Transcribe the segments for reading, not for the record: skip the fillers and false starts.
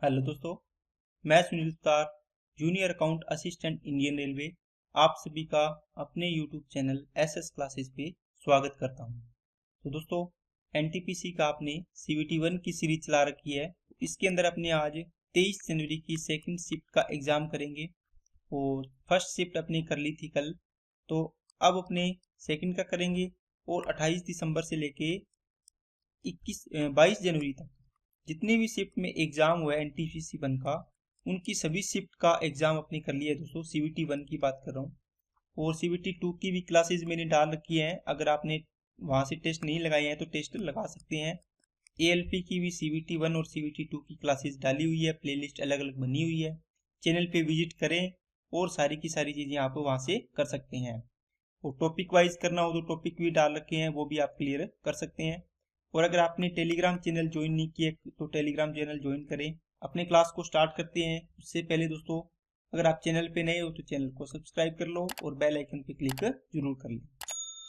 Hello दोस्तों, मैं सुनील तार, junior account assistant Indian railway, आप सभी का अपने यूट्यूब चैनल एसएस क्लासेस पे स्वागत करता हूं। तो दोस्तों, एनटीपीसी का आपने सीवीटी 1 की सीरीज चला रखी है। इसके अंदर अपने आज 23 जनवरी की सेकंड शिफ्ट का एग्ज़ाम करेंगे और फर्स्ट शिफ्ट अपने कर ली थी कल। तो अब अपने सेकंड का करेंगे और 28 दिसंबर से लेके 22 जनवरी तक जितने भी शिफ्ट में एग्जाम हुआ है एनटीपीसी 1 का, उनकी सभी शिफ्ट का एग्जाम अपने कर लिया है दोस्तों। सीवीटी 1 की बात कर रहा हूँ और सीवीटी 2 की भी क्लासेस मैंने डाल रखी हैं। अगर आपने वहां से टेस्ट नहीं लगाए हैं तो टेस्ट लगा सकते हैं। एएलपी की भी सीवीटी 1 और सीवीटी 2 की क्लासेस डाली हुई है, प्लेलिस्ट अलग अलग बनी हुई है। चैनल पे विजिट करें और सारी की सारी चीज़ें आप वहाँ से कर सकते हैं। और टॉपिक वाइज करना हो तो टॉपिक भी डाल रखे हैं, वो भी आप क्लियर कर सकते हैं। और अगर आपने टेलीग्राम चैनल ज्वाइन नहीं किया तो टेलीग्राम चैनल ज्वाइन करें। अपने क्लास को स्टार्ट करते हैं उससे पहले दोस्तों, अगर आप चैनल पे नए हो तो चैनल को सब्सक्राइब कर लो और बेल आइकन पे क्लिक जरूर कर लें।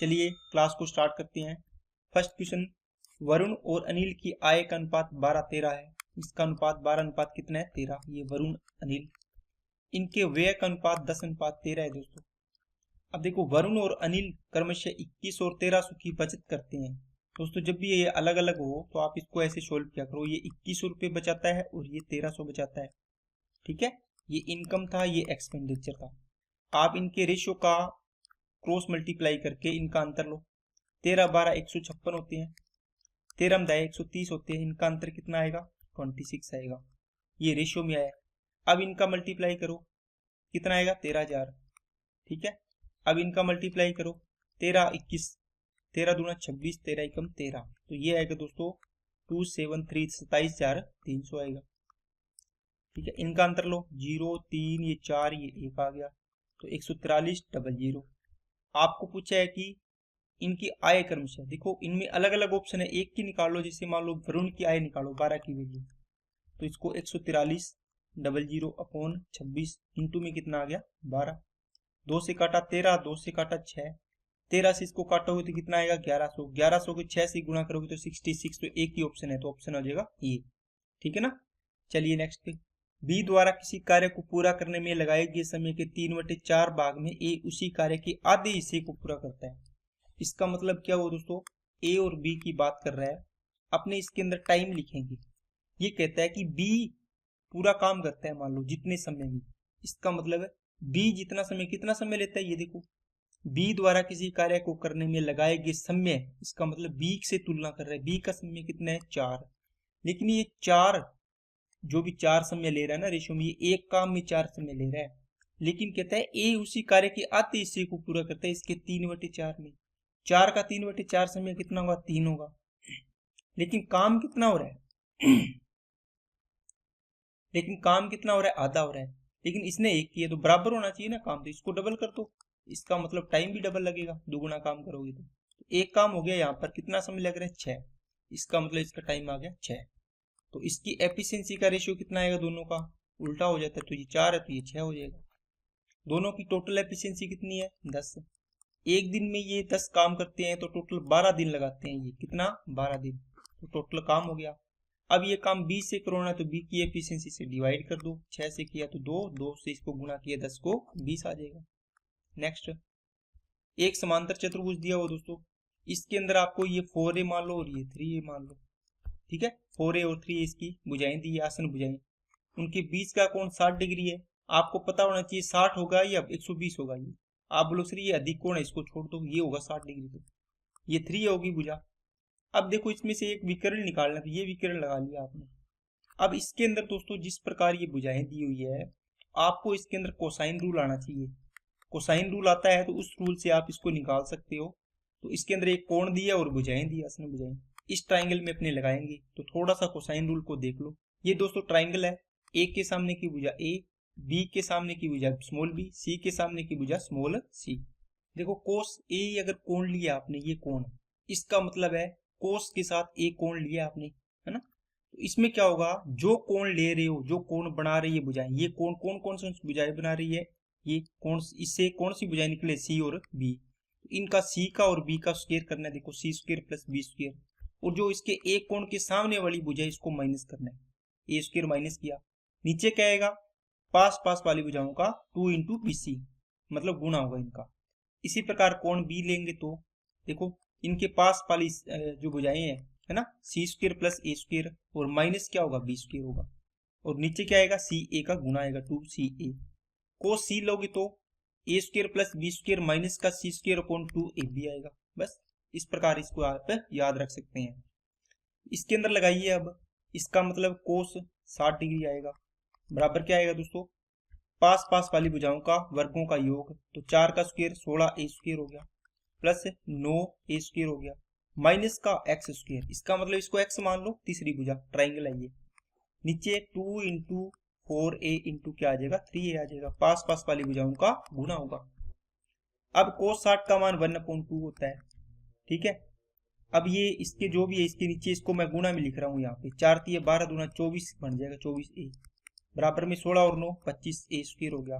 चलिए क्लास को स्टार्ट करते हैं। फर्स्ट क्वेश्चन, वरुण और अनिल की आय का अनुपात 12:13 है। इसका अनुपात 12 अनुपात कितना है? 13। ये वरुण अनिल। इनके व्यय का अनुपात 10:13 है दोस्तों। अब देखो, वरुण और अनिल क्रमशः 21 और 1300 की बचत करते हैं। दोस्तों, जब भी ये अलग अलग हो तो आप इसको ऐसे सोल्व किया करो। ये 2100 रुपये बचाता है और ये 1300 बचाता है। ठीक है, ये इनकम था, ये एक्सपेंडिचर था। आप इनके रेशियो का क्रॉस मल्टीप्लाई करके इनका अंतर लो। 13 12 156 होते हैं, 13 दाए 130 होते हैं। इनका अंतर कितना आएगा? 26 आएगा। ये रेशियो में आया। अब इनका मल्टीप्लाई करो, कितना आएगा? 13,000। ठीक है, अब इनका मल्टीप्लाई करो, 13 21, 13 दूना 26, 13 एकम 13। तो ये आएगा दोस्तों 273, 27,300 आएगा। ठीक है, इनका अंतर लो, 0 3, ये 4, ये 1 आ गया, तो 143 00। आपको पूछा है कि इनकी आय क्रमशः। देखो, इनमें अलग अलग ऑप्शन है, एक की निकाल लो। जैसे मान लो वरुण की आय निकालो 12 की वैल्यू, तो इसको 143 00 अपॉन 26 इंटू में कितना आ गया? 12। 2 से काटा 13, 2 से काटा 6, 13 से इसको काटोगे तो कितना आएगा? 1100। 1100 को 6 से गुणा करोगे तो 66। तो एक ही ऑप्शन है, तो ऑप्शन हो जाएगा ये। ठीक है ना। चलिए नेक्स्ट पे, बी द्वारा किसी कार्य को पूरा करने में लगाए गए समय के 3/4 भाग में ए उसी कार्य के आधे हिस्से को पूरा करता है। इसका मतलब क्या हुआ दोस्तों? ए और बी की बात कर रहा है। अपने इसके अंदर टाइम लिखेंगे। ये कहता है कि बी पूरा काम करता है मान लो जितने समय में। इसका मतलब है बी जितना समय, कितना समय लेता है? ये देखो, बी द्वारा किसी कार्य को करने में लगाए गए समय, इसका मतलब बी से तुलना कर रहा है। बी का समय कितना है? 4। लेकिन ये 4, जो भी 4 समय ले रहा है ना रेशियो में, ये एक काम में 4 समय ले रहा है। लेकिन कहता है ए उसी कार्य के आधे हिस्से को पूरा करता है इसके 3/4 में। 4 का 3/4 समय कितना होगा? 3 होगा। लेकिन काम कितना हो रहा है? लेकिन काम कितना हो रहा है? आधा हो रहा है। लेकिन इसने एक किया तो बराबर होना चाहिए ना काम, तो इसको डबल कर दो। इसका मतलब टाइम भी डबल लगेगा, दुगुना काम करोगे तो। एक काम हो गया, यहाँ पर कितना समय लग रहा है? 6। इसका मतलब इसका टाइम आ गया 6। तो इसकी एफिशिएंसी का रेशियो कितना आएगा? दोनों का उल्टा हो जाता है, तो ये 4 है तो ये 6 हो जाएगा। दोनों की टोटल एफिशिएंसी कितनी है? 10। एक दिन में ये 10 काम करते हैं तो टोटल 12 दिन लगाते हैं। ये कितना? 12 दिन। तो टोटल काम हो गया। अब ये काम बी से करोना है तो बी की एफिशिएंसी से डिवाइड कर दो। 6 से किया तो 2, 2 से इसको गुणा किया 10 को 20 आ जाएगा। नेक्स्ट, एक समांतर चतुर्भुज दिया हो दोस्तों। इसके अंदर आपको ये 4a मान लो और ये 3a मान लो। ठीक है, 4a और 3a इसकी भुजाएं दी, आसन भुजाएं। उनके बीच का कोण 60 डिग्री है। आपको पता होना चाहिए 60 होगा या 120 होगा। ये आप बोलो सर ये अधिक कोण है, इसको छोड़ दो, ये होगा 60 डिग्री। तो ये 3 होगी भुजा। अब देखो, इसमें से एक विकर्ण निकालना, तो ये विकर्ण लगा लिया आपने। अब इसके अंदर दोस्तों जिस प्रकार ये भुजाएं दी हुई है, आपको इसके अंदर कोसाइन रूल आना चाहिए। कोसाइन रूल आता है तो उस रूल से आप इसको निकाल सकते हो। तो इसके अंदर एक कोण दिया और भुजाएं दी, आसन भुजाएं। इस ट्राइंगल में अपने लगाएंगे तो थोड़ा सा कोसाइन रूल को देख लो। ये दोस्तों ट्राइंगल है। ए के सामने की भुजा ए, बी के सामने की भुजा स्मॉल बी, सी के सामने की भुजा स्मॉल सी। देखो, कोस ए अगर कोण लिया आपने, ये कोण, इसका मतलब है कोस के साथ एक कोण लिया आपने, है ना। तो इसमें क्या होगा, जो कोण ले रहे हो, जो कोण बना रही है भुजाएं, ये कोण कौन कौन सी भुजाएं बना रही है? ये कौन, इससे कौन सी भुजाएं निकले? सी और बी। तो इनका सी का और बी का स्क्वायर करना है। देखो, सी स्क्वायर प्लस बी स्क्वायर। और जो इसके एक कोण के सामने वाली भुजा है इसको माइनस करना है। ए स्क्वायर माइनस किया, नीचे क्या आएगा, पास पास वाली भुजाओं का 2 इंटू बी सी, मतलब गुना होगा इनका। इसी प्रकार कोण बी लेंगे तो देखो इनके पास वाली जो भुजाएं हैं है ना, सी स्क्वायर प्लस ए स्क्वायर और माइनस क्या होगा, बी स्क्वायर होगा, और नीचे क्या आएगा, सी ए का गुना आएगा 2CA। कोस सी लोगे तो a square plus b square minus का सी स्क्वायर अपॉन 2AB आएगा। बस इस प्रकार इसको आप याद रख सकते हैं। इसके अंदर लगाइए अब, इसका मतलब कोस 60 डिग्री आएगा, बराबर क्या आएगा दोस्तों, पास पास वाली भुजाओं का वर्गों का योग, तो 4 का स्क्वायर 16A स्क्वायर हो गया, प्लस 9A स्क्वायर हो गया, माइनस का एक्स स्क्वायर, इसका मतलब इसको एक्स मान लो, तीसरी भुजा ट्राइंगल है ये, नीचे 2 इंटू 4A इंटू क्या आ जाएगा, 3A आ जाएगा, पास पास वाली भुजाओं का गुना होगा। अब कोस 60 का मान 1/2 होता है, ठीक है। अब ये इसके जो भी है इसके नीचे इसको मैं गुना में लिख रहा हूँ, यहाँ पे 4 3 12 दूना 24 बन जाएगा, 24A बराबर में 16 और 9 25A स्क्वायर हो गया,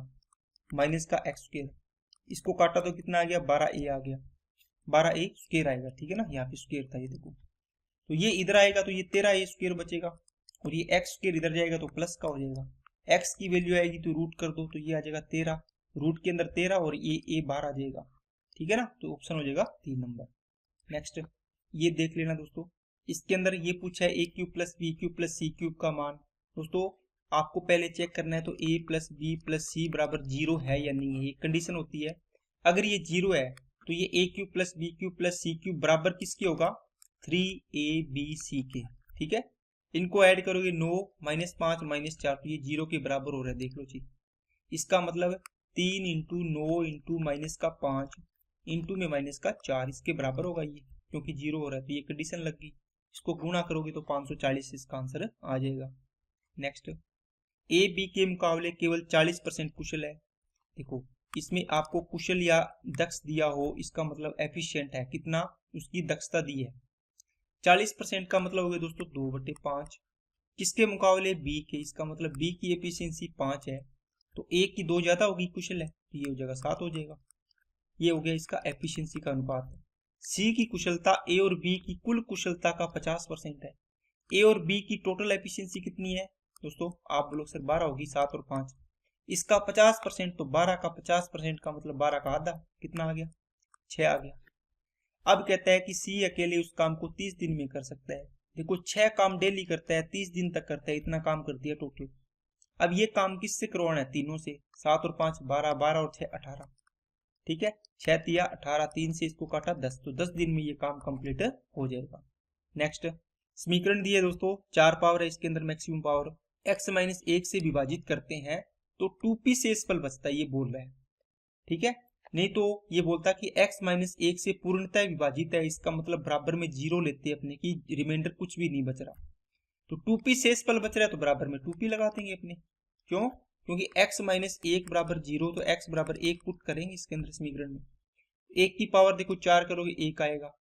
माइनस का एक्स स्क्वायर, इसको काटा तो कितना आ गया, 12A आ गया, 12A स्क्वायर आएगा, ठीक है ना, यहाँ पे स्क्वायर था ये देखो, तो ये इधर आएगा तो ये 13A स्क्वायर बचेगा, और ये एक्स स्क्वायर इधर जाएगा तो प्लस का हो जाएगा, एक्स की वैल्यू आएगी तो रूट कर दो तो ये आ जाएगा 13, रूट के अंदर 13 और ये ए बाहर आ जाएगा, ठीक है ना, तो ऑप्शन हो जाएगा 3 नंबर। नेक्स्ट ये देख लेना दोस्तों, इसके अंदर ये पूछा है a cube plus b cube plus c cube का मान। दोस्तों आपको पहले चेक करना है तो a plus b plus c बराबर 0 है या नहीं है, ये कंडीशन होती है। अगर ये 0 है तो ये a cube plus b cube plus c cube बराबर किसके होगा, 3ABC के, ठीक है। इनको ऐड करोगे 9 -5 -4 तो ये 0 के बराबर हो रहा है, देख लो जी। इसका मतलब 3 इंटू 9 इंटू माइनस का 5 इंटू में माइनस का 4 इसके बराबर होगा ये, क्योंकि 0 हो रहा है तो ये कंडीशन लग गई। इसको गुणा करोगे तो 540 इसका आंसर आ जाएगा। नेक्स्ट ए बी के मुकाबले केवल 40% कुशल है। देखो इसमें आपको कुशल या दक्ष दिया हो, इसका मतलब एफिशिएंट है, कितना उसकी दक्षता दी है। 40% का मतलब हो गया दोस्तों 2/5, किसके मुकाबले बी के, इसका मतलब बी की एफिशिएंसी 5 है तो ए की 2 ज्यादा होगी, कुशल है, तो ये हो जाएगा 7 हो जाएगा। ये हो गया इसका एफिशिएंसी का अनुपात। सी की कुशलता ए और बी की कुल कुशलता का 50% है। ए और बी की टोटल एफिशिएंसी कितनी है दोस्तों, आप बोलो सर 12 होगी, 7 और 5, इसका 50% तो 12 का 50% का मतलब 12 का आधा, कितना आ गया, 6 आ गया। अब कहता है कि सी अकेले उस काम को 30 दिन में कर सकता है। देखो 6 काम डेली करता है, 30 दिन तक करता है, इतना काम कर दिया टोटल। अब ये काम किससे करवाना है, तीनों से, 7 और 5 12, 12 और 6 18, ठीक है, 6 तिया 18, 3 से इसको काटा 10, तो 10 दिन में ये काम कंप्लीट हो जाएगा। नेक्स्ट समीकरण दिए दोस्तों, 4 पावर है इसके अंदर मैक्सिमम पावर, x - 1 से विभाजित करते हैं तो 2p शेषफल बचता है, ये बोल रहा है, ठीक है। नहीं तो ये बोलता कि x - 1 से पूर्णतः विभाजित है, इसका मतलब बराबर में 0 लेते हैं अपने की, रिमाइंडर कुछ भी नहीं बच रहा, तो 2p शेषफल बच रहा है तो बराबर में 2p लगा देंगे अपने, क्यों, क्योंकि x - 1 बराबर 0, तो x बराबर 1 पुट करेंगे इसके अंदर समीकरण में। 1 की पावर देखो 4 करोगे 1 आएगा,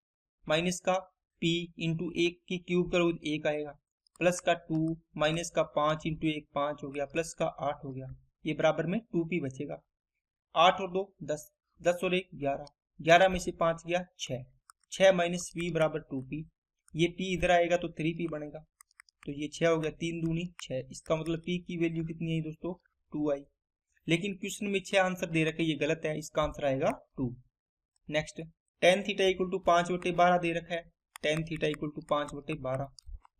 माइनस का p इंटू 1 की क्यूब करोगे 1 आएगा, प्लस का 2 माइनस का 5 इंटू 1 5 हो गया, प्लस का 8 हो गया, ये बराबर में 2p बचेगा। 8 और 2 10, 10 और 1 11, 11 में से 5 गया 6, 6 माइनस p बराबर 2p, ये p इधर आएगा तो 3p बनेगा, तो ये 6 हो गया, 3 दूनी 6, इसका मतलब p की वैल्यू कितनी है दोस्तों, 2 आई। लेकिन क्वेश्चन में 6 आंसर दे रखे, ये गलत है, इसका आंसर आएगा 2। Next tan theta equal to 5/12 दे रखा है, tan थीटा इक्वल टू 5/12।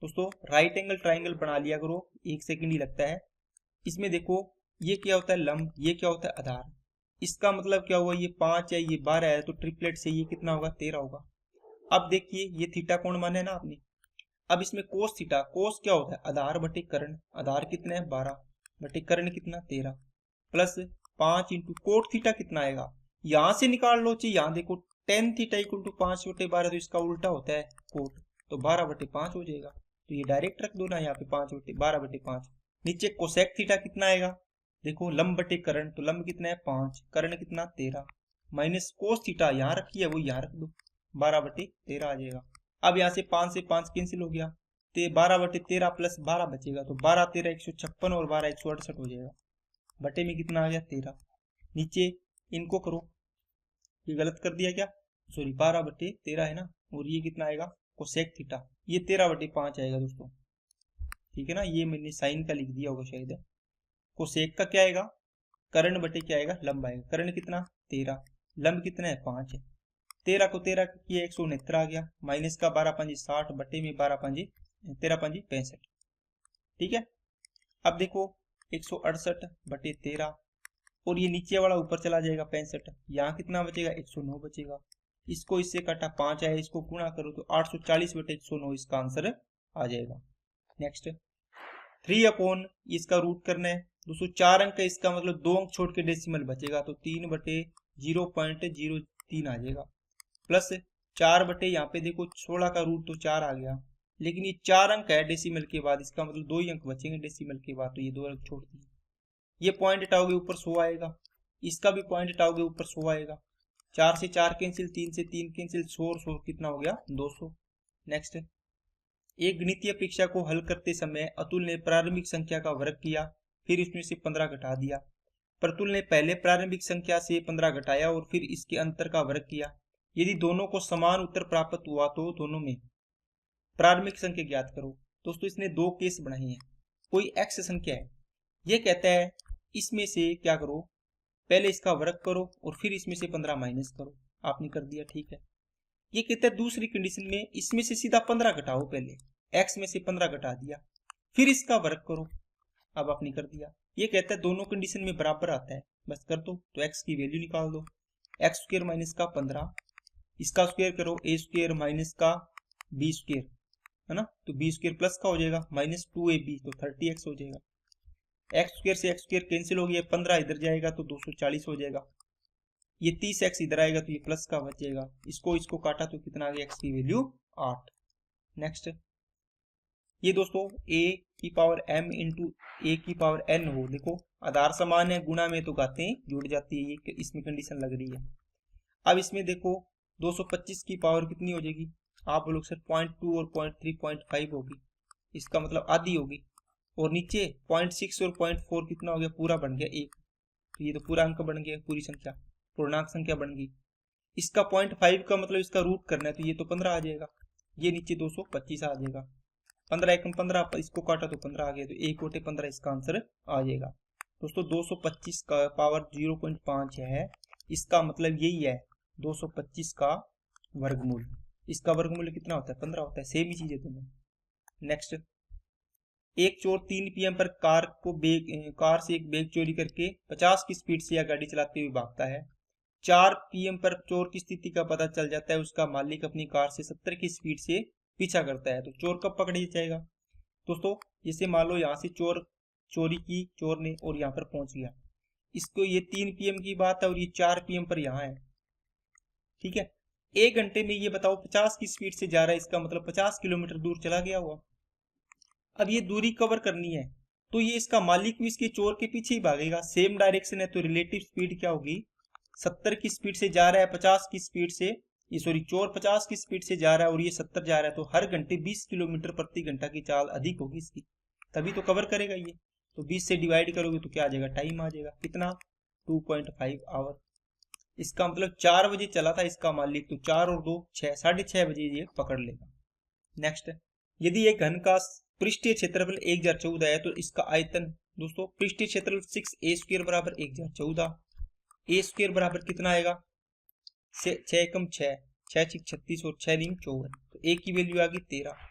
दोस्तों राइट एंगल ट्राइंगल बना लिया करो, 1 सेकंड ही लगता है। इसमें देखो ये क्या होता है लंब, ये क्या होता है आधार, इसका मतलब क्या हुआ, ये 5 है ये 12 है, तो ट्रिपलेट से ये कितना होगा 13 होगा। अब देखिए ये थीटा कोण माना है ना आपने, अब इसमें कोस थीटा, कोस क्या होता है आधार बटे कर्ण, आधार कितना है 12 बटे कर्ण कितना 13, प्लस 5 इंटू कोट थीटा कितना आएगा, यहां से निकाल लो चाहिए, यहाँ देखो tan थीटा इक्वल टू 5/12, तो इसका उल्टा होता है कोट, तो 12/5 हो जाएगा, तो ये डायरेक्ट रख दो ना यहाँ पे 12/5। नीचे कोसेक थीटा कितना आएगा, देखो लंब बटे कर्ण, तो लंब कितना है 5, कर्ण कितना 13, माइनस कोस थीटा यहाँ रखी है वो यहाँ रख दो, 12/13 आ जाएगा। अब यहाँ से 5 से 5 कैंसिल हो गया, तो 12/13 प्लस 12 बचेगा, तो 12 13 156 और 12 168 हो जाएगा, बटे में कितना आ गया 13। नीचे इनको करो, ये गलत कर दिया क्या, सॉरी 12/13 है ना, और ये कितना आएगा कोसेक थीटा, ये 13/5 आएगा दोस्तों। ठीक है ना, ये मैंने साइन का लिख दिया होगा शायद। कोसेक का क्या आएगा, कर्ण बटे क्या आएगा, लंब आएगा। कर्ण कितना 13, लंब कितना है 5 है। 13 को 13 किया 169 आ गया, माइनस का 12 5 60 बटे में 12 5 13 5 65। ठीक है, अब देखो 168 बटे 13, और ये नीचे वाला ऊपर चला जाएगा 65, यहाँ कितना बचेगा 109 बचेगा। इसको इससे काटा 5 आया, इसको गुणा करो तो 840 बटे 109 इसका आंसर आ जाएगा। नेक्स्ट 3 अपॉन इसका रूट करना है दोस्तों, 4 अंक है इसका मतलब 2 अंक छोड़ के डेसिमल बचेगा, तो 3 बटे 0.03 आ जाएगा, प्लस 4 बटे यहाँ पे देखो 16 का रूट तो 4 आ गया, लेकिन ये 4 अंक है डेसिमल के बाद, इसका मतलब 2 ही अंक बचेंगे डेसिमल के बाद, तो ये 2 अंक छोड़ दिए। ये पॉइंट हटाओगे ऊपर 100 आएगा, इसका भी पॉइंट हटाओगे ऊपर 100 आएगा। 4 से 4 कैंसिल, 3 से 3 कैंसिल, 100 कितना हो गया 200। नेक्स्ट, एक गणितीय परीक्षा को हल करते समय अतुल ने प्रारंभिक संख्या का वर्ग किया, फिर इसमें से 15 घटा दिया। प्रतुल ने पहले प्रारंभिक संख्या से 15 घटाया और फिर इसके अंतर का वर्ग किया। यदि दोनों को समान उत्तर प्राप्त हुआ तो दोनों में प्रारंभिक संख्या ज्ञात करो। दोस्तों इसने 2 केस बनाए हैं, कोई x संख्या है, ये कहता है इसमें से क्या करो, पहले इसका वर्ग करो और फिर इसमें से 15 माइनस करो। आपने कर दिया, ठीक है। ये कहता है दूसरी कंडीशन में इसमें से सीधा 15 घटाओ, पहले x में से 15 घटा दिया, फिर इसका वर्ग करो, अब आपने कर दिया। ये कहता है दोनों कंडीशन में बराबर आता है, बस कर दो, तो x की वैल्यू निकाल दो, एक्स स्क्र माइनस का 15, इसका स्क्वायर करो a स्क्र माइनस का b स्क्र, है ना, तो b स्क्र प्लस का हो जाएगा माइनस 2ab, तो 30x हो जाएगा। एक्स स्क्र से एक्स स्क्र कैंसिल हो गया, 15 इधर जाएगा तो 240 हो जाएगा, ये 30x इधर आएगा तो ये प्लस का बचेगा, इसको काटा तो कितना आ गया, x की वैल्यू 8। नेक्स्ट, ये दोस्तों a की पावर m इंटू a की पावर n हो, देखो आधार समान है, गुणा में तो घातें जुड़ जाती है, ये इसमें कंडीशन लग रही है। अब इसमें देखो 225 की पावर कितनी हो जाएगी, आप बोलोगे सर 0.2 और 0.3 0.5 होगी, इसका मतलब आधी होगी, और नीचे 0.6 और 0.4 कितना हो गया, पूरा बन गया 1, तो ये तो पूरा अंक बन गया, पूरी संख्या पूर्णांक संख्या बन गई। इसका 0.5 का मतलब इसका रूट करना है, तो ये तो 15 आ जाएगा, ये नीचे 225 आ जाएगा, 15 एकम 15, इसको काटा तो 15 आ गया, तो 1 बटे 15 इसका आंसर आ जाएगा। दोस्तों 225 का पावर 0.5 है, इसका मतलब यही है 225 का वर्गमूल, इसका वर्गमूल कितना होता है 15 होता है, सेम ही चीज है दोनों। नेक्स्ट, एक चोर 3 PM पर कार से एक बैग चोरी करके 50 की स्पीड से यह गाड़ी चलाते हुए भागता है। 4 PM पर चोर की स्थिति का पता चल जाता है, उसका मालिक अपनी कार से 70 की स्पीड से पीछा करता है, तो चोर कब पकड़ा जाएगा। दोस्तों जैसे मान लो यहाँ से चोरी की चोर ने और यहाँ पर पहुंच गया, इसको ये 3 PM की बात है और ये 4 PM पर यहाँ है, ठीक है। 1 घंटे में ये बताओ 50 की स्पीड से जा रहा है, इसका मतलब 50 किलोमीटर दूर चला गया हुआ। अब ये दूरी कवर करनी है, तो ये इसका मालिक भी इसके चोर के पीछे ही भागेगा, सेम डायरेक्शन है, तो रिलेटिव स्पीड क्या होगी, 70 की स्पीड से जा रहा है 50 की स्पीड से, ये सॉरी चोर 50 की स्पीड से जा रहा है और ये 70 जा रहा है, तो हर घंटे 20 किलोमीटर प्रति घंटा की चाल अधिक होगी इसकी, तभी तो कवर करेगा ये। तो 20 से डिवाइड करोगे तो क्या आ जाएगा, टाइम आ जाएगा कितना 2.5 आवर। इसका मतलब 4 बजे चला था इसका मालिक, तो 4 और 2 6, 6:30 बजे ये पकड़ लेगा। नेक्स्ट, यदि एक घन का पृष्ठीय क्षेत्रफल 1014 है तो इसका आयतन, दोस्तों पृष्ठीय क्षेत्रफल 6a स्क्वायर बराबर 1014, a स्क्वायर बराबर कितना आएगा 6 एकम 6, 6 6 36 और 6 9 54, तो a की वैल्यू आ गई 13।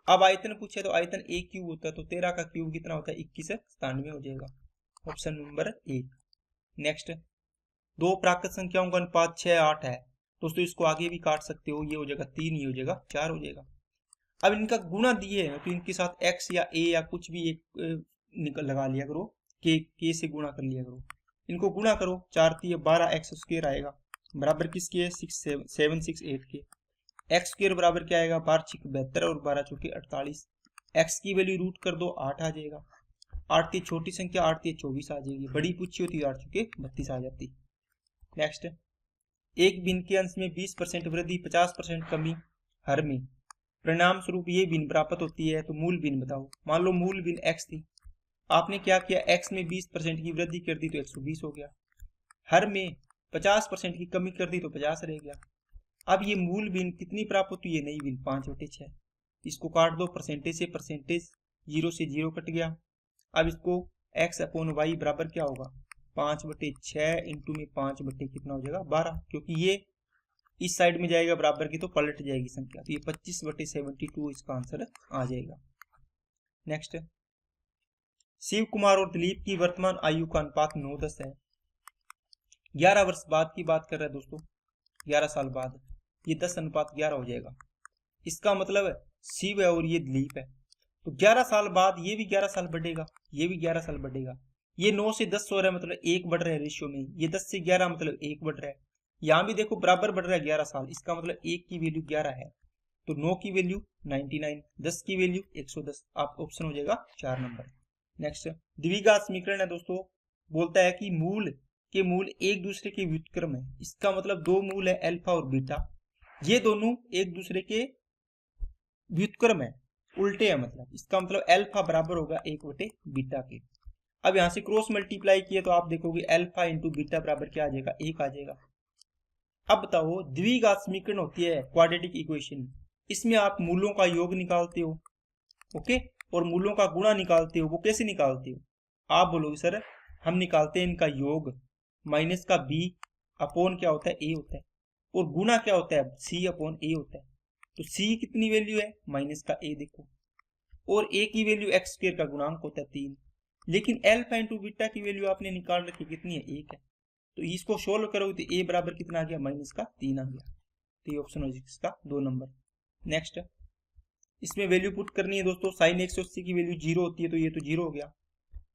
अब आयतन पूछे तो आयतन a क्यूब होता है, तो 13 का क्यूब कितना होता है 2197 हो जाएगा, ऑप्शन नंबर 1। नेक्स्ट, दो प्राकृत संख्याओं का अनुपात 6:8 है, दोस्तों इसको आगे भी काट सकते हो, ये हो जाएगा 3, ये हो जाएगा 4 हो जाएगा। अब इनका गुणा दिए हैं तो इनके साथ x या a या कुछ भी एक लगा लिया करो, k से गुणा कर लिया करो, इनको गुणा करो, 4 3 12 x स्क्वायर आएगा, बराबर किसके है 768 के। x स्क्वायर बराबर क्या आएगा 12 6 72 और 12 चौके 48, x की वैल्यू रूट कर दो 8 आ जाएगा, 8 3 छोटी संख्या 8 3 24 आ जाएगी, बड़ी पूछी होती 8 चौके 32 आ जाती। नेक्स्ट, एक भिन्न के अंश में 20% वृद्धि 50% कमी हर में, परिणाम स्वरूप ये भिन्न प्राप्त होती है, तो मूल भिन्न बताओ। मान लो मूल भिन्न x थी, आपने क्या किया x में 20% की वृद्धि कर दी तो 120 हो गया, हर में 50% की कमी कर दी तो 50 रह गया। अब ये मूल भिन्न कितनी प्राप्त होती है, नई भिन्न 5/6, इसको काट दो, परसेंटेज से परसेंटेज जीरो से जीरो कट गया। अब इसको x अपॉन वाई बराबर क्या होगा 5/6 इंटू में 5 कितना हो जाएगा 12, क्योंकि ये इस साइड में जाएगा बराबर की तो पलट जाएगी संख्या, तो ये 25/72 इसका आंसर आ जाएगा। नेक्स्ट, शिव कुमार और दिलीप की वर्तमान आयु का अनुपात 9:10 है। 11 वर्ष बाद की बात कर रहे हैं दोस्तों, 11 साल बाद ये 10:11 हो जाएगा। इसका मतलब है शिव है और ये दिलीप है, तो 11 साल बाद ये भी 11 साल बढ़ेगा, ये भी 11 साल बढ़ेगा। ये 9 से 10 हो रहा है मतलब 1 बढ़ रहा है रेशियो में, ये 10 से 11 मतलब 1 बढ़ रहा है। यहाँ भी देखो बराबर बढ़ रहा है 11 साल, इसका मतलब 1 की वैल्यू 11 है, तो 9 की वैल्यू 99, 10 की वैल्यू 110, आप ऑप्शन हो जाएगा 4 नंबर। नेक्स्ट, द्विघात समीकरण है दोस्तों, बोलता है कि मूल के मूल एक दूसरे के व्युत्क्रम है। इसका मतलब दो मूल है अल्फा और बीटा, ये दोनों एक दूसरे के व्युत्क्रम है, उल्टे है, मतलब इसका मतलब अल्फा बराबर होगा 1/बीटा के। अब यहां से क्रॉस मल्टीप्लाई किया तो आप देखोगे अल्फा इंटू बीटा बराबर क्या आ जाएगा 1 आ जाएगा। अब बताओ द्विघात समीकरण होती है क्वाड्रेटिक इक्वेशन, इसमें आप मूलों का योग निकालते हो, ओके, और मूलों का गुणा निकालते हो। वो कैसे निकालते हो, आप बोलोगे सर हम निकालते हैं इनका योग, माइनस का b अपॉन क्या होता है a होता है, और गुणा क्या होता है c अपॉन a होता है। तो c कितनी वैल्यू है माइनस का a देखो, और a की वैल्यू x स्क्वायर का गुणांक होता है 3, लेकिन अल्फा इंटू बीटा की वैल्यू आपने निकाल रखी कितनी है 1 है, तो इसको सोल्व करोगे तो a बराबर कितना आ गया माइनस का 3 आ गया, तो ये ऑप्शन हो जाएगा इसका 2 नंबर। नेक्स्ट, इसमें वैल्यू पुट करनी है दोस्तों, साइन 180 की वैल्यू 0 होती है तो ये तो 0 हो गया,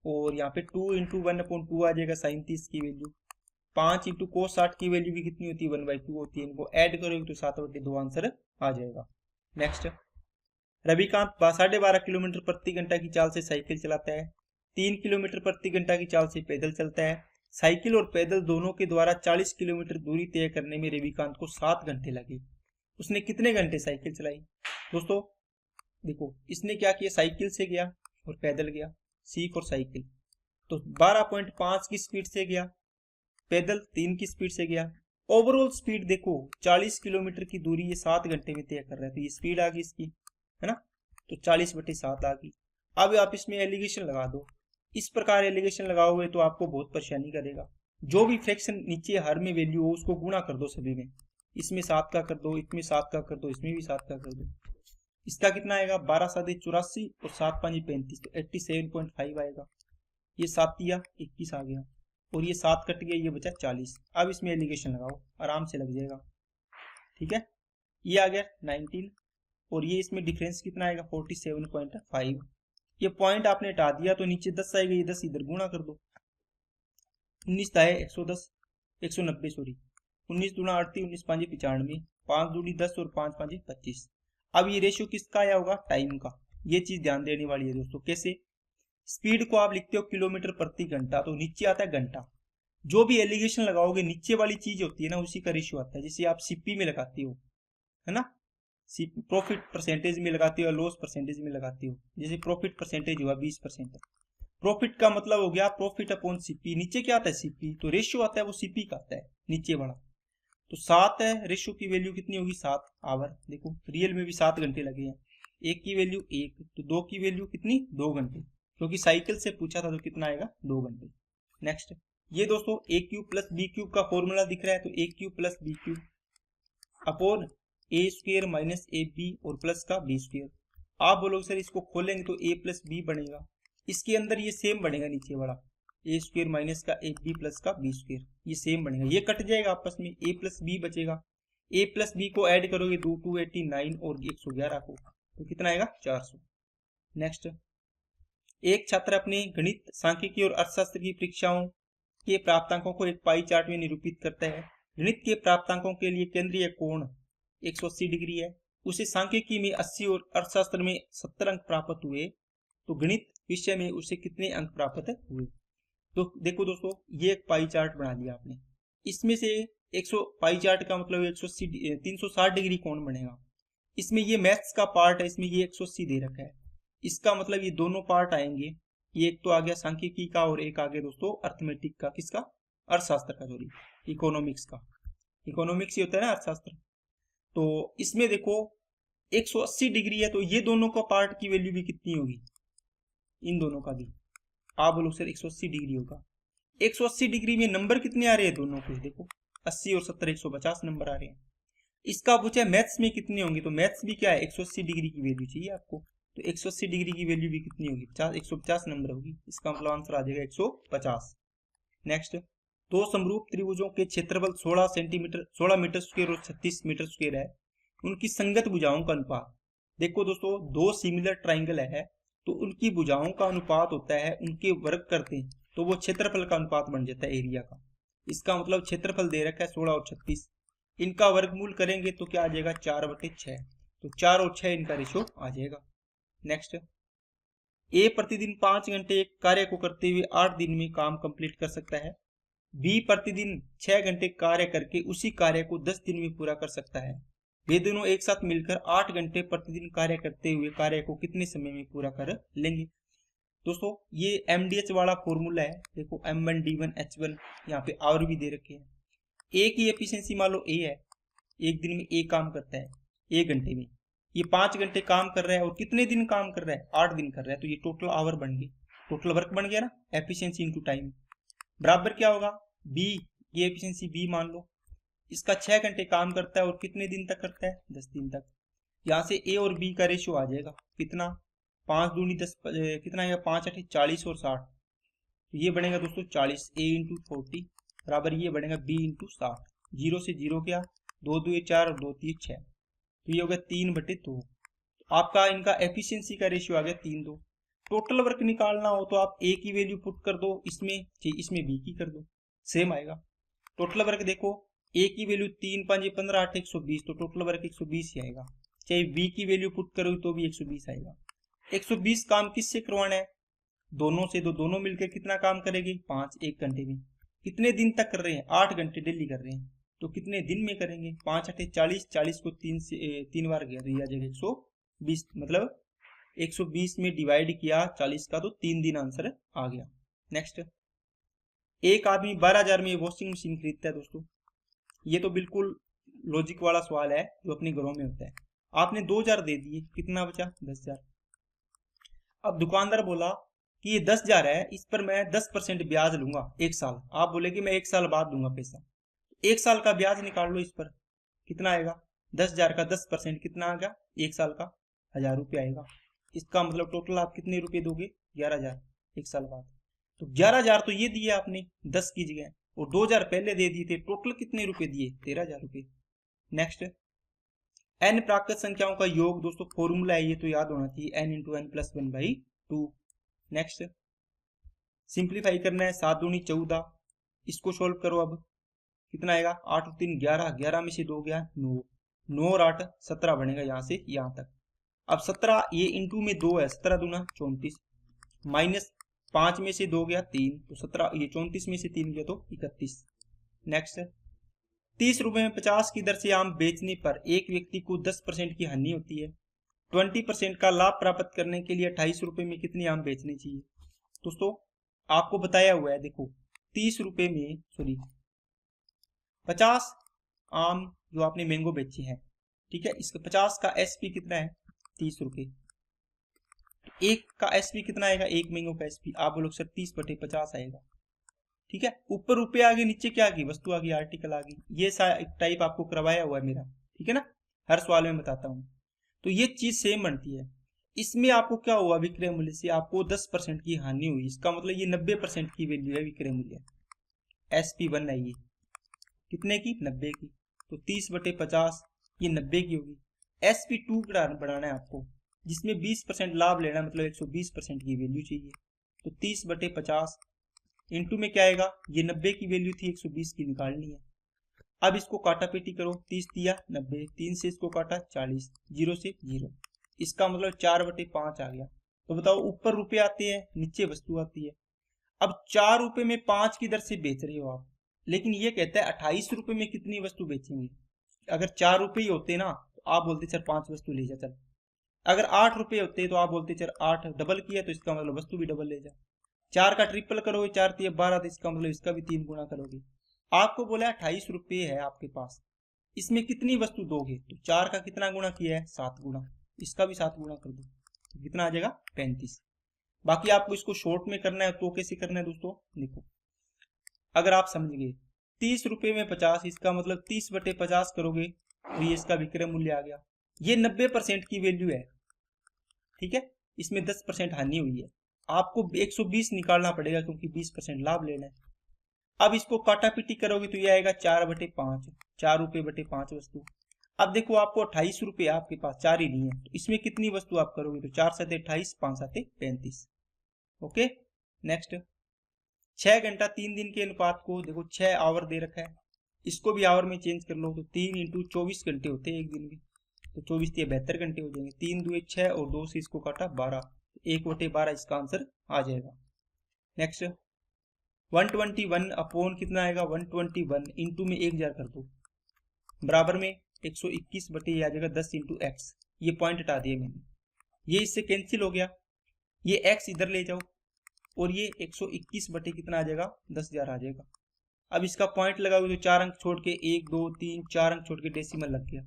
और यहाँ पे 2 इंटू 1/2 आ जाएगा साइन 30 की वैल्यू, 5 इंटू कोस 60 की वैल्यू भी कितनी होती है 1/2 होती है, इनको ऐड करोगे तो 7/2 आंसर आ जाएगा। नेक्स्ट, रविकांत 12.5 किलोमीटर प्रति घंटा की चाल से साइकिल चलाता है, 3 किलोमीटर प्रति घंटा की चाल से पैदल चलता है। साइकिल और पैदल दोनों के द्वारा 40 किलोमीटर दूरी तय करने में रविकांत को 7 घंटे लगे, उसने कितने घंटे साइकिल चलाई। दोस्तों देखो इसने क्या किया, साइकिल से गया और पैदल गया, सीख और साइकिल, तो 12.5 की स्पीड से गया, पैदल 3 की स्पीड से गया। ओवरऑल स्पीड देखो 40 किलोमीटर की दूरी ये 7 घंटे में तय कर रहा है, तो ये स्पीड आ गई इसकी, है ना, तो 40/7 आ गई। अब आप इसमें एलिगेशन लगा दो, इस प्रकार एलिगेशन लगाओगे तो आपको बहुत परेशानी करेगा। जो भी फ्रैक्शन नीचे हर में वैल्यू हो उसको गुणा कर दो सभी में, इसमें 7 का कर दो, इसमें 7 का कर दो, इसमें भी 7 का कर दो, इसका कितना आएगा 12×7 = 84 और 7×5 = 35, तो 87.5 आएगा। ये 7 21 आ गया, और ये 7 कट गया, ये बचा 40। अब इसमें एलिगेशन लगाओ, आराम से लग जाएगा, ठीक है। ये आ गया 19, और ये इसमें डिफरेंस कितना आएगा 47.5। ये पॉइंट आपने हटा दिया तो नीचे 10 आएगा, ये 10 इधर गुणा कर दो, 19 दाए 110 190 सॉरी, 19 दूना 38, 19 पांजे 95, 5 दूनी 10 और 5 पांजे 25। अब ये रेशियो किसका आया होगा टाइम का, ये चीज ध्यान देने वाली है दोस्तों। कैसे, स्पीड को आप लिखते हो किलोमीटर प्रति घंटा, तो नीचे आता है घंटा, जो भी एलिगेशन लगाओगे नीचे वाली चीज होती है ना उसी का रेशियो आता है। जैसे आप सीपी में लगाते हो, है ना, प्रॉफिट परसेंटेज में लगाते हो, लॉस परसेंटेज में लगाते हो, जैसे प्रॉफिट परसेंटेज हुआ 20%, प्रॉफिट का मतलब हो गया प्रॉफिट अपॉन सीपी, नीचे क्या आता है सीपी, तो रेशियो आता है वो सीपी का आता है नीचे वाला, तो 7 है, रेशियो की वैल्यू कितनी होगी 7 आवर। देखो रियल में भी 7 घंटे लगे हैं, एक की वैल्यू 1, तो 2 की वैल्यू कितनी 2 घंटे, क्योंकि साइकिल से पूछा था तो कितना आएगा 2 घंटे। नेक्स्ट, ये दोस्तों a cube plus b cube का फॉर्मूला दिख रहा है, तो a cube plus b cube upon a square minus a b और प्लस का बी स्क्वायर। आप बोलोगे सर इसको खोलेंगे तो ए प्लस बी बनेगा, इसके अंदर ये सेम बनेगा नीचे वाला, ए स्क्वायर माइनस का ए बी प्लस का बी स्क्वायर, ये सेम बनेगा, ये कट जाएगा आपस में, ए प्लस बी बचेगा, ए प्लस बी को ऐड करोगे 289 और 111 को, तो कितना आएगा 400। नेक्स्ट, एक छात्र अपने गणित, सांख्यिकी और अर्थशास्त्र की परीक्षाओं के प्राप्तांकों को एक पाई चार्ट में निरूपित करता है। गणित के प्राप्तांकों के लिए केंद्रीय कोण 180 डिग्री है, उसे सांख्यिकी में 80 और अर्थशास्त्र में 70 अंक प्राप्त हुए, तो गणित विषय में उसे कितने अंक प्राप्त हुए। तो देखो दोस्तों ये एक पाई चार्ट बना लिया आपने, इसमें से 100 पाई चार्ट का मतलब 180 360 डिग्री कोण बनेगा, इसमें ये मैथ्स का पार्ट है, इसमें ये 180 दे रखा है, इसका मतलब ये दोनों पार्ट आएंगे, ये एक तो आ गया सांख्यिकी का और एक आ गया दोस्तों अर्थमेटिक का, किसका अर्थशास्त्र का, सॉरी इकोनॉमिक्स का, इकोनॉमिक्स ही होता है ना अर्थशास्त्र। तो इसमें देखो 180 डिग्री है, तो ये दोनों का पार्ट की वैल्यू भी कितनी होगी इन दोनों का भी। आप बोलो सर 180 डिग्री होगा। 180 डिग्री में नंबर कितने आ रहे हैं दोनों के, देखो 80 और 70 150 नंबर आ रहे हैं। इसका पूछा मैथ्स में कितने होंगे, तो मैथ्स भी क्या है 180 डिग्री की वैल्यू चाहिए आपको, तो 180 डिग्री की वैल्यू भी कितनी होगी 150 नंबर होगी। इसका मतलब आंसर आ जाएगा 150। नेक्स्ट, दो समरूप त्रिभुजों के क्षेत्रफल 16 मीटर स्क्वायर और 36 मीटर स्क्वायर है, उनकी संगत भुजाओं का अनुपात। देखो दोस्तों, दो सिमिलर ट्राइंगल है तो उनकी भुजाओं का अनुपात होता है, उनके वर्ग करते हैं तो वो क्षेत्रफल का अनुपात बन जाता है एरिया का। इसका मतलब क्षेत्रफल दे रखा है 16 और 36, इनका वर्गमूल करेंगे तो क्या आ जाएगा 4/6, तो 4 और 6 इनका रेशो आ जाएगा। नेक्स्ट, ए प्रतिदिन 5 घंटे एक कार्य को करते हुए 8 दिन में काम कंप्लीट कर सकता है। बी प्रतिदिन 6 घंटे कार्य करके उसी कार्य को 10 दिन में पूरा कर सकता है। वे दोनों एक साथ मिलकर 8 घंटे प्रतिदिन कार्य करते हुए कार्य को कितने समय में पूरा कर लेंगे। दोस्तों ये MDH वाला फॉर्मूला है, देखो M1 D1 H1 यहाँ पे और भी दे रखे हैं। ए की एफिशिएंसी मान लो ए है, एक दिन में ए काम करता है 1 घंटे में, ये 5 घंटे काम कर रहा है और कितने दिन काम कर रहा है 8 दिन कर रहा है, तो ये टोटल आवर बन गए, टोटल वर्क बन गया ना, एफिशिएंसी इनटू टाइम। बराबर क्या होगा, बी की एफिशिएंसी बी मान लो, इसका 6 घंटे काम करता है और कितने दिन तक करता है 10 दिन तक। यहाँ से ए और बी का रेशियो आ जाएगा कितना, 5 दूनी 10 कितना आएगा 5 8 40 और 60, तो ये बनेगा दोस्तों 40 ए इंटू 40 बराबर ये बनेगा बी इंटू 60। 0 से 0 क्या, 2 2 4 और 2 3 6, तो ये हो गया 3/2। तो आपका इनका एफिशिएंसी का रेशियो आ गया 3:2। टोटल वर्क निकालना हो तो आप ए की वैल्यू पुट कर दो इसमें बी की कर दो, सेम आएगा। टोटल वर्क देखो ए की वैल्यू 3 5 15 8 120, तो टोटल वर्क 120 ही आएगा। चाहे बी की वैल्यू पुट करोगे तो भी 120 आएगा। 120 काम किससे करवाना है, दोनों से, तो दोनों मिलकर कितना काम करेंगे 5 1 घंटे में। कितने दिन तक कर रहे हैं 8 घंटे डेली कर रहे हैं, तो कितने दिन में करेंगे 5 8 40, 40 को 3 बार किया तो ये आ जाएगा 120, मतलब 120 में डिवाइड किया 40 का तो 3 दिन आंसर आ गया। नेक्स्ट, एक आदमी 12,000 में वॉशिंग मशीन खरीदता है। दोस्तों ये तो बिल्कुल लॉजिक वाला सवाल है जो अपने घरों में होता है। आपने 2,000 दे दिए, कितना बचा 10,000। अब दुकानदार बोला कि ये 10,000 है, इस पर मैं 10% ब्याज लूंगा 1 साल। आप बोले कि मैं 1 साल बाद दूंगा पैसा, 1 साल का ब्याज निकाल लो, इस पर कितना आएगा 10,000 का 10% कितना आ गया 1 साल का 1,000 रुपये आएगा। इसका मतलब टोटल आप कितने रुपए दोगे 11,000 1 साल बाद। तो 11,000 तो ये दिए आपने 10 की जगह, और 2,000 पहले दे दिए थे, टोटल कितने रुपए दिए 13,000 रुपये। नेक्स्ट, n प्राकृत संख्याओं का योग। दोस्तों फॉर्मूला है ये तो याद होना चाहिए, n into n plus 1/2। Next, simplify करना है, 7 दूनी 14, इसको सोल्व करो। अब कितना आएगा 8 और 3 11, 11 में से 2 गया 9, 9 और 8 17 बनेगा यहाँ से यहाँ तक। अब 17 ये इंटू में 2 है, 17 दूना 34, माइनस 5 में से 2 गया 3, तो 17 ये 34 में से 3 गया तो 31। नेक्स्ट, 30 रुपए में 50 की दर से आम बेचने पर एक व्यक्ति को 10% की हानि होती है। 20% का लाभ प्राप्त करने के लिए 28 रुपए में कितने आम बेचने चाहिए। दोस्तों आपको बताया हुआ है, देखो 30 रुपए में 50 आम जो आपने मैंगो बेचे हैं, ठीक है, इसका 50 का एसपी कितना है 30 रुपए, एक का एसपी कितना आएगा, एक मैंगो का एसपी आप बोलो सर 30/50 आएगा। ठीक है, ऊपर रुपए आ गए, नीचे क्या आ गई वस्तु आ गई, आर्टिकल आ गई। ये टाइप आपको करवाया हुआ है मेरा, ठीक है ना, हर सवाल में बताता हूँ। तो ये चीज सेम बनती है। इसमें आपको क्या हुआ, विक्रय मूल्य से आपको 10% की हानि हुई, इसका मतलब ये 90% की वैल्यू है विक्रय मूल्य। SP1 है ये कितने की 90 की, तो 30/50 ये 90 की होगी। SP2 बढ़ाना है आपको, जिसमें 20% लाभ लेना, मतलब 120% की वैल्यू चाहिए, तो 30/50 इंटू में क्या आएगा, ये 90 की वैल्यू थी 120 की निकालनी है। अब इसको काटा पेटी करो, 30 दिया 90, 3 से इसको काटा 40, 0 से 0, इसका मतलब 4/5 आ गया। तो बताओ ऊपर रुपए आते हैं नीचे वस्तु आती है। अब 4 रुपए में 5 की दर से बेच रहे हो आप, लेकिन ये कहता है 28 रुपए में कितनी वस्तु बेचेंगे। अगर 4 रुपए ही होते ना तो आप बोलते सर 5 वस्तु ले जा चल। अगर 8 रुपए होते तो आप बोलते सर 8 डबल किया तो इसका मतलब वस्तु भी डबल ले जा। 4 का ट्रिपल करोगे, 4 3 12, तो इसका मतलब इसका भी 3 गुना करोगे। आपको बोला 28 रुपये है आपके पास, इसमें कितनी वस्तु दोगे, तो 4 का कितना गुना किया है 7 गुना, इसका भी 7 गुना कर दो, तो कितना आ जाएगा 35। बाकी आपको इसको शॉर्ट में करना है तो कैसे करना है दोस्तों, देखो अगर आप समझ गए 30 रुपये में 50, इसका मतलब 30/50 करोगे तो ये इसका विक्रय मूल्य आ गया। ये 90% की वैल्यू है, ठीक है, इसमें 10% हानि हुई है, आपको 120 निकालना पड़ेगा क्योंकि 20% लाभ लेना है। अब इसको काटा पीटी करोगे तो ये आएगा 4/5, 4 रुपये बटे 5 वस्तु। अब देखो आपको 28 रुपये आपके पास 4 ही नहीं है, तो इसमें कितनी वस्तु आप करोगे, तो 4 7 28, 5 7 35। ओके नेक्स्ट, 6 घंटा 3 दिन के अनुपात को देखो 6 आवर दे रखा है, इसको भी आवर में चेंज कर लो तो 3 × 24 घंटे होते हैं एक दिन में, तो 24 × 72 घंटे हो जाएंगे। 3 दूए 6 और 2 से इसको काटा 12, 1/12 इसका आंसर आ जाएगा। नेक्स्ट 121 अपॉन कितना आएगा, 121 इंटू में 1000 कर दो, बराबर में 121 बटे ये आ जाएगा 10 × x। ये पॉइंट हटा दिया मैंने, ये इससे कैंसिल हो गया, ये x इधर ले जाओ और ये 121 बटे कितना आ जाएगा, 10,000 आ जाएगा। अब इसका पॉइंट लगाओगे तो 4 अंक छोड़ के 1 2 3 4 अंक छोड़ के डेसिमल लग गया।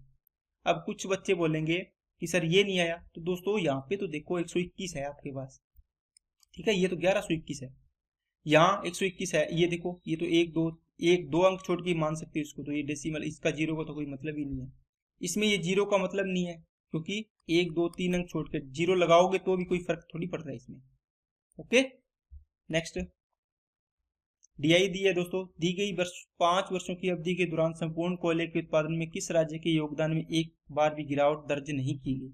अब कुछ बच्चे बोलेंगे कि सर ये नहीं आया, तो दोस्तों यहाँ पे तो देखो 121 है आपके पास, ठीक है, ये तो 1121 है, यहाँ 121 है, ये देखो ये तो 1 2 अंक छोड़ के मान सकते हो इसको, तो ये डेसिमल, इसका जीरो का तो कोई मतलब ही नहीं है, इसमें ये जीरो का मतलब नहीं है क्योंकि 1 2 3 अंक छोड़ के जीरो लगाओगे तो भी कोई फर्क थोड़ी पड़ रहा है इसमें। ओके नेक्स्ट, डीआई दी है दोस्तों, दी गई 5 वर्षों की अवधि के दौरान संपूर्ण कोयले के उत्पादन में किस राज्य के योगदान में एक बार भी गिरावट दर्ज नहीं की गई।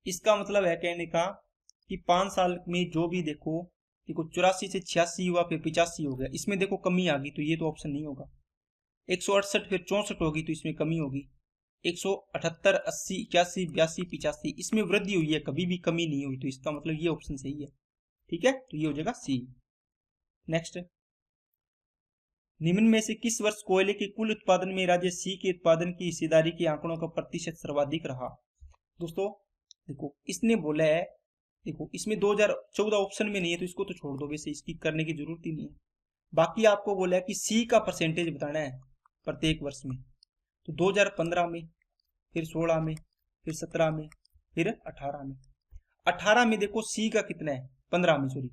इसका मतलब है कहने का कि 5 साल में जो भी देखो 84 से 86 हुआ, फिर 85 हो गया, इसमें देखो कमी आ गई, तो ये तो ऑप्शन नहीं होगा। 168 फिर 64 होगी तो इसमें कमी होगी। 178 80 81 82 85 इसमें वृद्धि हुई है, कभी भी कमी नहीं हुई, तो इसका मतलब ये ऑप्शन सही है, ठीक है, तो ये हो जाएगा सी। नेक्स्ट, निम्न में से किस वर्ष कोयले के कुल उत्पादन में राज्य सी के उत्पादन की हिस्सेदारी के आंकड़ों का प्रतिशत सर्वाधिक रहा। दोस्तों देखो इसने बोला है, देखो इसमें 2014 ऑप्शन में नहीं है तो इसको तो छोड़ दो, वैसे इसकी करने की जरूरत ही नहीं है। बाकी आपको बोला है कि सी का परसेंटेज बताना है प्रत्येक वर्ष में, तो 2015 में, फिर 16 में, फिर 17 में, फिर 18 में। 18 में देखो सी का कितना है, 15 में सॉरी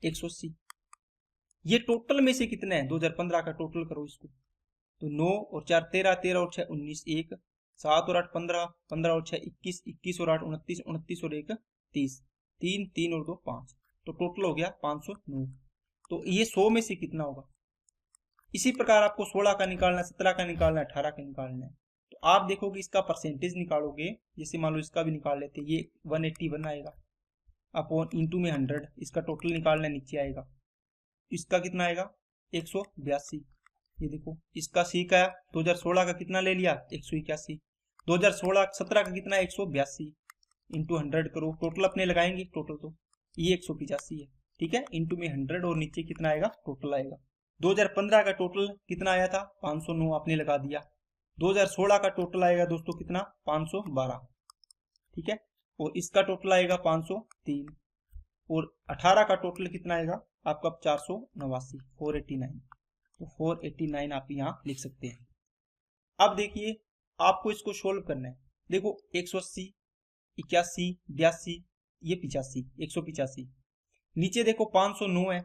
180। ये टोटल में से कितना है, 2015 का टोटल करो इसको, तो 9 और 4 13, 13 और 6 19, 1 7 और 8 15, 15 और 6 21, 21 और 8 29, 29 और 1 30, 3 3 और 2 5, तो टोटल हो गया 509। तो ये 100 में से कितना होगा। इसी प्रकार आपको 16 का निकालना है, 17 का निकालना है, 18 का निकालना है, तो आप देखोगे इसका परसेंटेज निकालोगे, जैसे मान लो इसका भी निकाल लेते, ये 181 आएगा अपॉन इंटू में 100, इसका टोटल निकालना नीचे आएगा, इसका कितना आएगा 182। ये देखो इसका सी का 2016 का कितना ले लिया 181, 2016 17 का कितना 182 इंटू 100 करो, टोटल अपने लगाएंगे, टोटल तो ये 185 है, ठीक है, इंटू में 100 और नीचे कितना आएगा टोटल आएगा। 2015 का टोटल कितना आया था 509, आपने लगा दिया। 2016 का टोटल आएगा दोस्तों कितना 512, ठीक है, और इसका टोटल आएगा 503, और 18 का टोटल कितना आएगा आपका 489, 489, तो 489 आप यहाँ लिख सकते हैं। अब देखिए आपको इसको सोल्व करना है, देखो 180 81 82 ये 85 185, नीचे देखो 509 है,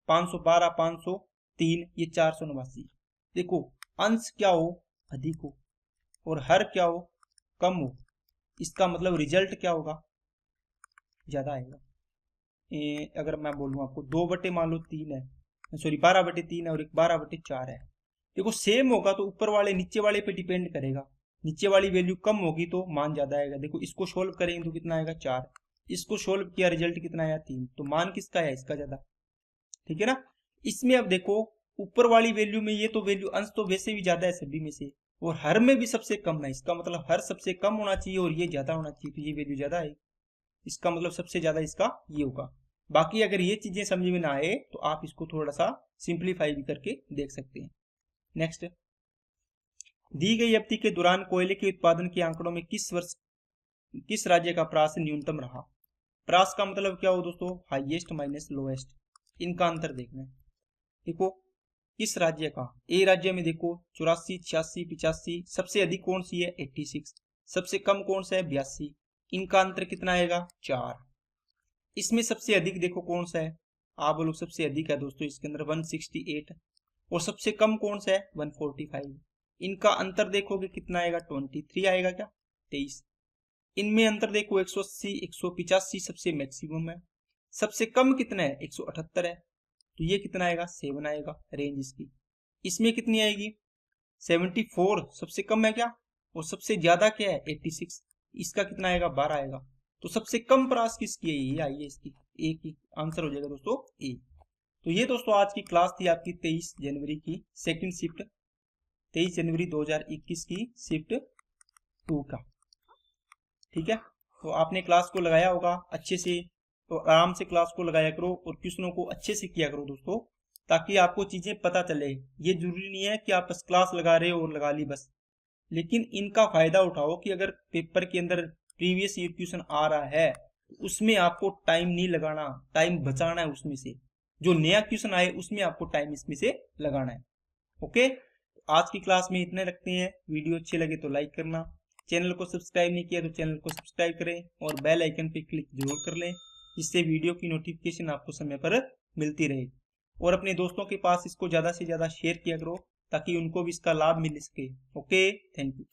512 503 ये 489। देखो अंश क्या हो अधिक हो और हर क्या हो कम हो, इसका मतलब रिजल्ट क्या होगा ज्यादा आएगा। अगर मैं बोलूँ आपको 2 बटे मान लो 3 है, सॉरी 12 बटे 3 है और एक 12 बटे 4 है, देखो सेम होगा तो ऊपर वाले नीचे वाले पे डिपेंड करेगा, नीचे वाली वैल्यू कम होगी तो मान ज्यादा आएगा। देखो इसको सोल्व करेंगे तो कितना आएगा 4, इसको सोल्व किया रिजल्ट कितना आया 3, तो मान किसका है इसका ज्यादा, ठीक है ना। इसमें अब देखो ऊपर वाली वैल्यू में ये तो वैल्यू अंश तो वैसे भी ज्यादा है सभी में से, और हर में भी सबसे कम है, इसका मतलब हर सबसे कम होना चाहिए और ये ज्यादा होना चाहिए, तो ये वैल्यू ज्यादा है, इसका मतलब सबसे ज्यादा इसका ये होगा। बाकी अगर ये चीजें समझ में ना आए तो आप इसको थोड़ा सा सिंप्लीफाई भी करके देख सकते हैं। नेक्स्ट, दी गई अवधि के दौरान कोयले के उत्पादन के आंकड़ों में किस राज्य का प्रास न्यूनतम रहा। प्रास का मतलब क्या हो दोस्तों, हाईएस्ट माइनस लोएस्ट, इनका अंतर देखना है। देखो किस राज्य का, ए राज्य में देखो 84 86 85, सबसे अधिक कौन सी है 86, सबसे कम कौन सा है 82, इनका अंतर कितना आएगा 4। इसमें सबसे अधिक देखो कौन सा है, आप लोग सबसे अधिक है दोस्तों इसके अंदर 168 और सबसे कम कौन सा है 145। इनका अंतर देखोगे कितना आएगा 23 आएगा क्या 23। इनमें अंतर देखो 180 185 सबसे मैक्सिमम है, सबसे कम कितना है 178 है, तो ये कितना आएगा 7 आएगा रेंज इसकी। इसमें कितनी आएगी 74 सबसे कम है क्या, और सबसे ज्यादा क्या है 86, इसका कितना आएगा 12 आएगा। तो सबसे कम प्राइस किसकी है, ये आइए इसकी, ए की आंसर हो जाएगा दोस्तों ए। तो ये दोस्तों आज की क्लास थी आपकी 23 जनवरी की सेकंड शिफ्ट, 23 जनवरी 2021 की शिफ्ट 2 का। ठीक है, तो आपने क्लास को लगाया होगा अच्छे से, तो आराम से क्लास को लगाया करो और क्वेश्चनों को अच्छे से किया करो दोस्तों, ताकि आपको चीजें पता चले। ये जरूरी नहीं है कि आप बस क्लास लगा रहे हो और लगा ली बस, लेकिन इनका फायदा उठाओ कि अगर पेपर के अंदर प्रीवियस ईयर क्वेश्चन आ रहा है तो उसमें आपको टाइम नहीं लगाना, टाइम बचाना है उसमें से, जो नया क्वेश्चन आए उसमें आपको टाइम इसमें से लगाना है। ओके, आज की क्लास में इतने रखते हैं। वीडियो अच्छे लगे तो लाइक करना, चैनल को सब्सक्राइब नहीं किया तो चैनल को सब्सक्राइब करें और बेल आइकन पे क्लिक जरूर कर लें, जिससे वीडियो की नोटिफिकेशन आपको समय पर मिलती रहे। और अपने दोस्तों के पास इसको ज़्यादा से ज़्यादा शेयर किया करो ताकि उनको भी इसका लाभ मिल सके। Okay, thank you.